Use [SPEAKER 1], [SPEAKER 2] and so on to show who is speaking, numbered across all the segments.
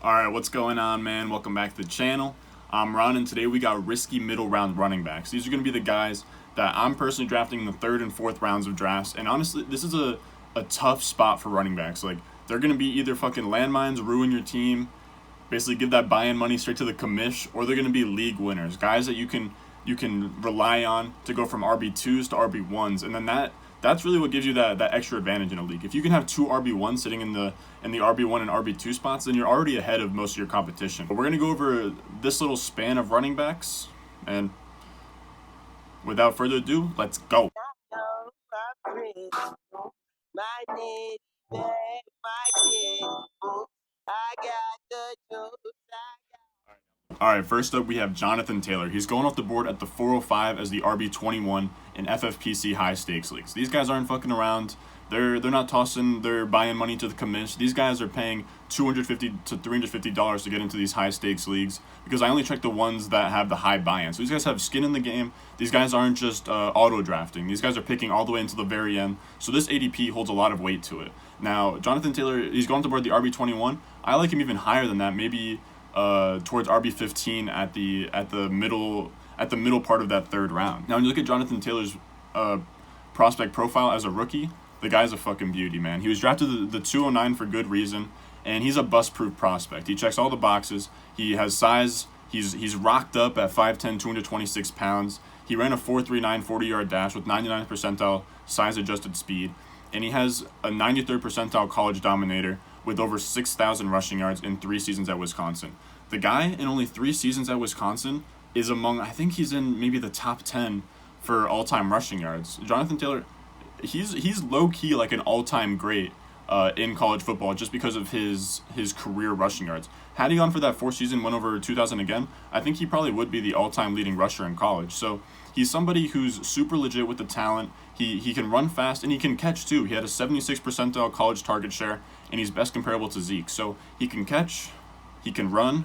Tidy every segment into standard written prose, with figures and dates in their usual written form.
[SPEAKER 1] Alright, what's going on, man? Welcome back to the channel. I'm Ron, and today we got risky middle round running backs. These are going to be the guys that I'm personally drafting in the third and fourth rounds of drafts. And honestly, this is a tough spot for running backs. Like, they're going to be either fucking landmines, ruin your team, basically give that buy-in money straight to the commish, or they're going to be league winners. Guys that you can rely on to go from RB2s to RB1s, and then that's really what gives you that extra advantage in a league. If you can have two RB1s sitting in the RB1 and RB2 spots, then you're already ahead of most of your competition. But we're going to go over this little span of running backs, and without further ado, let's go. Alright, first up we have Jonathon Taylor. He's going off the board at the 405 as the RB21 in FFPC high stakes leagues. These guys aren't fucking around. They're not tossing their buy-in money to the commish. These guys are paying $250 to $350 to get into these high stakes leagues because I only check the ones that have the high buy-in. So these guys have skin in the game. These guys aren't just auto drafting. These guys are picking all the way into the very end. So this ADP holds a lot of weight to it. Now, Jonathon Taylor, he's going off the board at the RB21. I like him even higher than that, maybe towards RB15 at the middle part of that third round. Now, when you look at Jonathon Taylor's prospect profile as a rookie, the guy's a fucking beauty, man. He was drafted the 209 for good reason, and he's a bust-proof prospect. He checks all the boxes. He has size. He's rocked up at 5'10", 226 pounds. He ran a 4.39 40-yard dash with 99th percentile size-adjusted speed, and he has a 93rd percentile college dominator with over 6,000 rushing yards in 3 seasons at Wisconsin. The guy in only 3 seasons at Wisconsin is among, I think he's in maybe the top 10 for all-time rushing yards. Jonathon Taylor, he's low-key like an all-time great in college football just because of his career rushing yards. Had he gone for that 4th season, went over 2,000 again, I think he probably would be the all-time leading rusher in college. So he's somebody who's super legit with the talent. He can run fast, and he can catch too. He had a 76th percentile college target share, and he's best comparable to Zeke. So he can catch, he can run,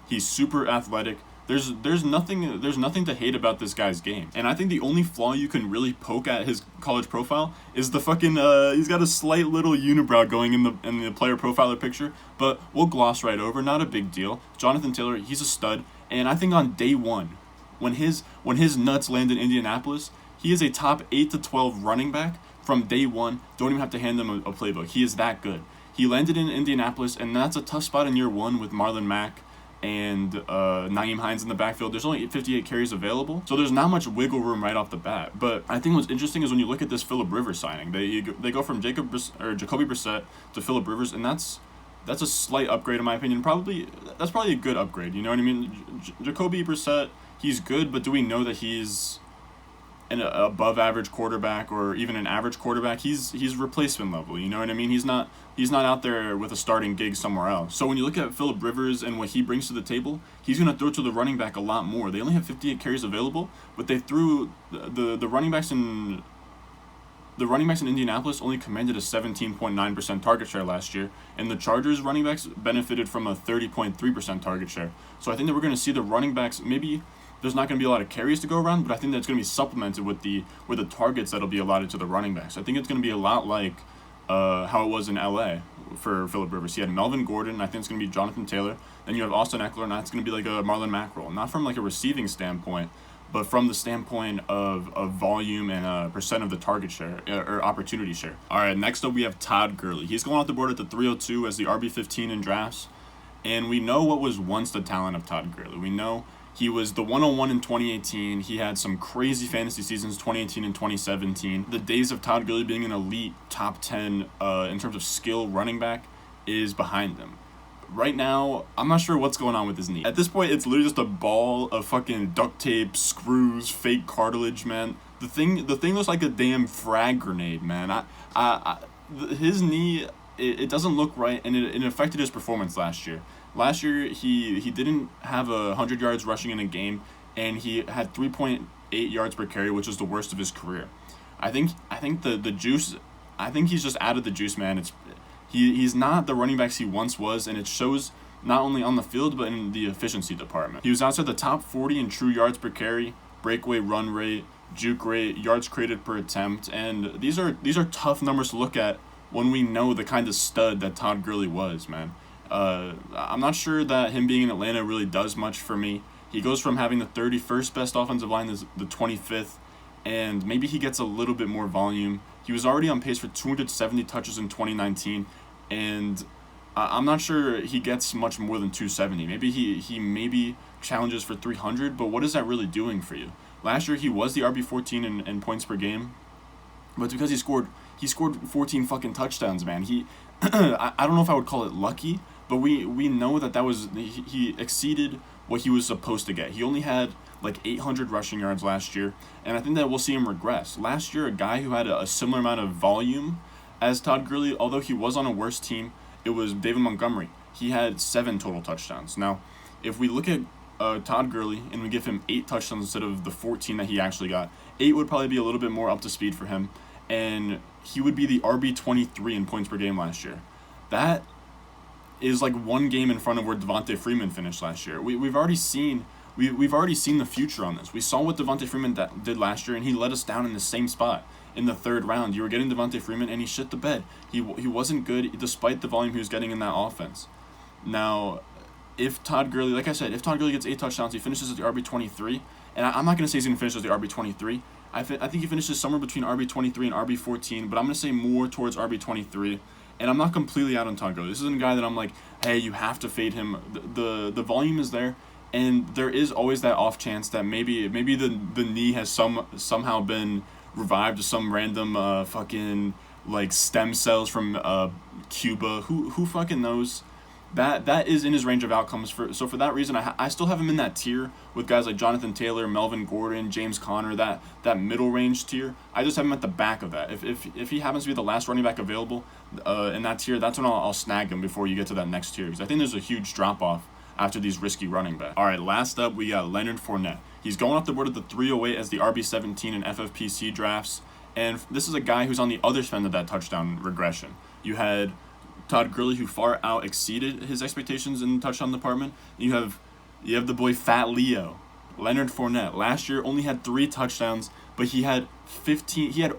[SPEAKER 1] he's super athletic. There's nothing to hate about this guy's game. And I think the only flaw you can really poke at his college profile is the fucking he's got a slight little unibrow going in the player profiler picture, but we'll gloss right over, not a big deal. Jonathon Taylor, he's a stud, and I think on day one, when his nuts land in Indianapolis, he is a top 8 to 12 running back from day one. Don't even have to hand him a playbook. He is that good. He landed in Indianapolis, and that's a tough spot in year one with Marlon Mack and Nyheim Hines in the backfield. There's only 58 carries available, so there's not much wiggle room right off the bat. But I think what's interesting is when you look at this Phillip Rivers signing, they go from Jacoby Brissett to Phillip Rivers, and that's a slight upgrade in my opinion. That's probably a good upgrade. You know what I mean? Jacoby Brissett, he's good, but do we know that he's an above average quarterback or even an average quarterback? He's replacement level, you know what I mean? He's not out there with a starting gig somewhere else. So when you look at Phillip Rivers and what he brings to the table, he's going to throw to the running back a lot more. They only have 58 carries available, but they threw the running backs in Indianapolis only commanded a 17.9% target share last year, and the Chargers running backs benefited from a 30.3% target share. So I think that we're going to see the running backs, maybe there's not going to be a lot of carries to go around, but I think that's going to be supplemented with the targets that'll be allotted to the running backs. I think it's going to be a lot like how it was in LA for Phillip Rivers. He had Melvin Gordon, and I think it's going to be Jonathon Taylor. Then you have Austin Eckler, and that's going to be like a Marlon Mack role. Not from like a receiving standpoint, but from the standpoint of volume and percent of the target share or opportunity share. All right, next up we have Todd Gurley. He's going off the board at the 302 as the RB15 in drafts, and we know what was once the talent of Todd Gurley. We know he was the 101 in 2018. He had some crazy fantasy seasons, 2018 and 2017. The days of Todd Gurley being an elite top 10 in terms of skill running back is behind them. Right now, I'm not sure what's going on with his knee. At this point, it's literally just a ball of fucking duct tape, screws, fake cartilage, man. The thing looks like a damn frag grenade, man. His knee, it doesn't look right, and it affected his performance last year. Last year, he didn't have 100 yards rushing in a game, and he had 3.8 yards per carry, which is the worst of his career. I think the juice. I think he's just added the juice, man. He's not the running backs he once was, and it shows not only on the field but in the efficiency department. He was outside the top 40 in true yards per carry, breakaway run rate, juke rate, yards created per attempt, and these are tough numbers to look at when we know the kind of stud that Todd Gurley was, man. I'm not sure that him being in Atlanta really does much for me. He goes from having the 31st best offensive line to the 25th, and maybe he gets a little bit more volume. He was already on pace for 270 touches in 2019, and I'm not sure he gets much more than 270. Maybe he maybe challenges for 300, but what is that really doing for you? Last year he was the RB14 in points per game, but it's because he scored 14 fucking touchdowns, man. I don't know if I would call it lucky, but we know that was he exceeded what he was supposed to get. He only had like 800 rushing yards last year, and I think that we'll see him regress. Last year, a guy who had a similar amount of volume as Todd Gurley, although he was on a worse team, it was David Montgomery. He had 7 total touchdowns. Now, if we look at Todd Gurley and we give him 8 touchdowns instead of the 14 that he actually got, 8 would probably be a little bit more up to speed for him, and he would be the RB23 in points per game last year. That is like one game in front of where Devontae Freeman finished last year. We've already seen the future on this. We saw what Devontae Freeman did last year, and he let us down in the same spot in the 3rd round. You were getting Devontae Freeman, and he shit the bed. He wasn't good despite the volume he was getting in that offense. Now, if Todd Gurley, like I said, if Todd Gurley gets 8 touchdowns, he finishes as the RB23, and I'm not going to say he's going to finish as the RB23. I think he finishes somewhere between RB23 and RB14, but I'm going to say more towards RB23. And I'm not completely out on Todd Gurley. This isn't a guy that I'm like, hey, you have to fade him. The volume is there, and there is always that off chance that maybe the knee has somehow been revived to some random fucking like stem cells from Cuba. Who fucking knows? That is in his range of outcomes. So for that reason, I still have him in that tier with guys like Jonathon Taylor, Melvin Gordon, James Conner, that middle range tier. I just have him at the back of that. If he happens to be the last running back available in that tier, that's when I'll snag him before you get to that next tier, because I think there's a huge drop off after these risky running backs. All right, last up we got Leonard Fournette. He's going off the board at the 308 as the RB17 in FFPC drafts, and this is a guy who's on the other end of that touchdown regression. You had Todd Gurley, who far out exceeded his expectations in the touchdown department. You have the boy Fat Leo, Leonard Fournette. Last year only had 3 touchdowns, but he had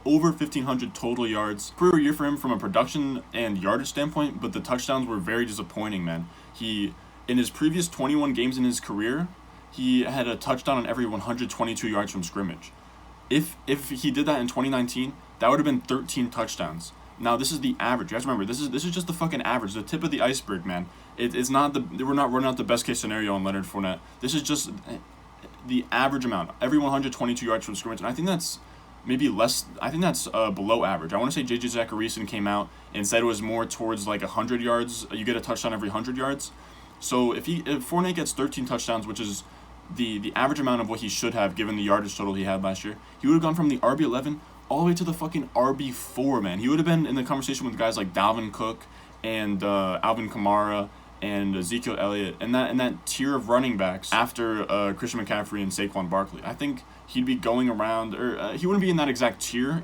[SPEAKER 1] over 1,500 total yards. Career year for him from a production and yardage standpoint, but the touchdowns were very disappointing, man. In his previous 21 games in his career, he had a touchdown on every 122 yards from scrimmage. If he did that in 2019, that would have been 13 touchdowns. Now this is the average. You guys remember, this is just the fucking average, the tip of the iceberg, man. It's not we're not running out the best case scenario on Leonard Fournette. This is just the average amount, every 122 yards from scrimmage, and I think that's maybe less. I think that's below average. I want to say J.J. Zacharyson came out and said it was more towards like 100 yards. You get a touchdown every 100 yards. So if Fournette gets 13 touchdowns, which is the average amount of what he should have given the yardage total he had last year, he would have gone from the RB11 all the way to the fucking RB4, man. He would have been in the conversation with guys like Dalvin Cook and Alvin Kamara and Ezekiel Elliott and that tier of running backs after Christian McCaffrey and Saquon Barkley. I think he'd be going around, or he wouldn't be in that exact tier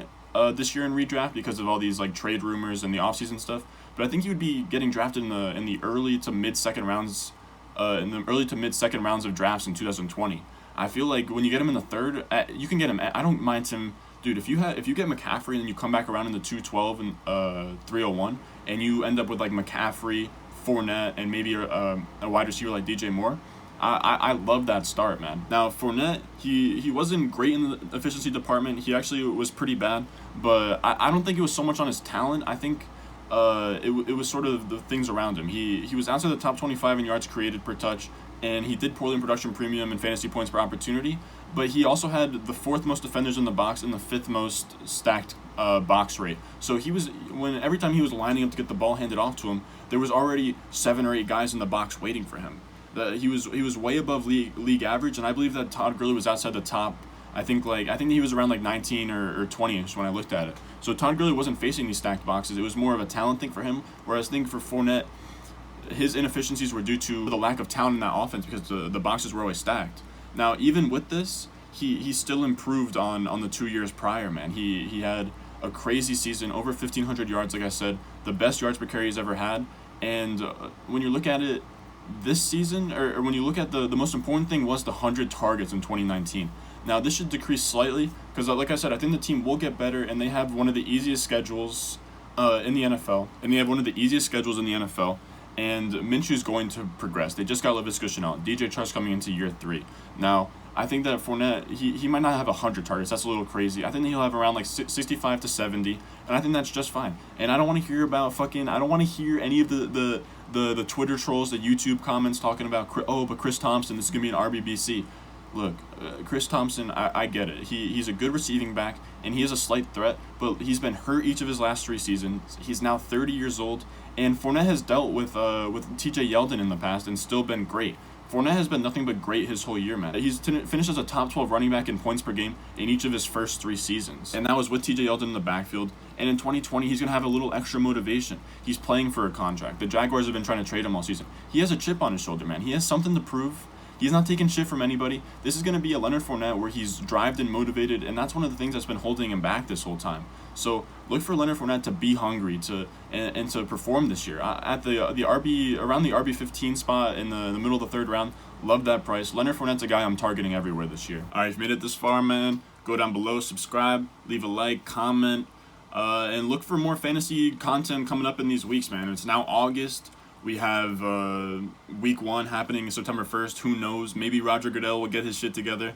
[SPEAKER 1] this year in redraft because of all these like trade rumors and the offseason stuff. But I think he would be getting drafted in the early to mid second rounds of drafts in 2020. I feel like when you get him in the 3rd, you can get him. I don't mind him. Dude, if you get McCaffrey and then you come back around in the 212 and 301 and you end up with like McCaffrey, Fournette, and maybe a wide receiver like DJ Moore, I love that start, man. Now Fournette, he wasn't great in the efficiency department. He actually was pretty bad, but I don't think it was so much on his talent. I think it was sort of the things around him. He was outside the top 25 in yards created per touch, and he did poorly in production premium and fantasy points per opportunity, but he also had the 4th most defenders in the box and the 5th most stacked box rate. So every time he was lining up to get the ball handed off to him, there was already 7 or 8 guys in the box waiting for him. He was way above league average, and I believe that Todd Gurley was outside the top. I think he was around like 19 or 20ish when I looked at it. So Todd Gurley wasn't facing these stacked boxes. It was more of a talent thing for him, whereas I think for Fournette, his inefficiencies were due to the lack of talent in that offense because the boxes were always stacked. Now, even with this, he still improved on the 2 years prior, man. He had a crazy season, over 1,500 yards, like I said, the best yards per carry he's ever had. And when you look at it this season, or when you look at the most important thing was the 100 targets in 2019. Now, this should decrease slightly because, like I said, I think the team will get better, and they have one of the easiest schedules in the NFL. and Minshew's going to progress. They just got Laviska Shenault. DJ Chark's coming into year 3. Now, I think that Fournette, he might not have 100 targets. That's a little crazy. I think that he'll have around like 65 to 70, and I think that's just fine. And I don't want to hear about I don't want to hear any of the Twitter trolls, the YouTube comments talking about, oh, but Chris Thompson, this is going to be an RBBC. Look, Chris Thompson, I get it. He's a good receiving back, and he is a slight threat, but he's been hurt each of his last 3 seasons. He's now 30 years old, and Fournette has dealt with TJ Yeldon in the past and still been great. Fournette has been nothing but great his whole year, man. He's finished as a top 12 running back in points per game in each of his first 3 seasons. And that was with TJ Yeldon in the backfield. And in 2020, he's going to have a little extra motivation. He's playing for a contract. The Jaguars have been trying to trade him all season. He has a chip on his shoulder, man. He has something to prove. He's not taking shit from anybody. This is going to be a Leonard Fournette where he's drived and motivated, and that's one of the things that's been holding him back this whole time. So look for Leonard Fournette to be hungry and to perform this year. At the RB, around the RB15 spot in the middle of the 3rd round, love that price. Leonard Fournette's a guy I'm targeting everywhere this year. All right, if you made it this far, man, go down below, subscribe, leave a like, comment, and look for more fantasy content coming up in these weeks, man. It's now August. We have week 1 happening September 1st. Who knows? Maybe Roger Goodell will get his shit together.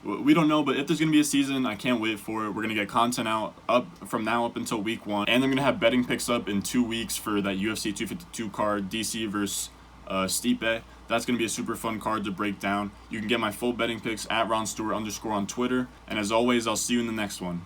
[SPEAKER 1] We don't know, but if there's going to be a season, I can't wait for it. We're going to get content up from now up until week 1. And they're going to have betting picks up in 2 weeks for that UFC 252 card, DC versus Stipe. That's going to be a super fun card to break down. You can get my full betting picks at @RonStewart_ on Twitter. And as always, I'll see you in the next one.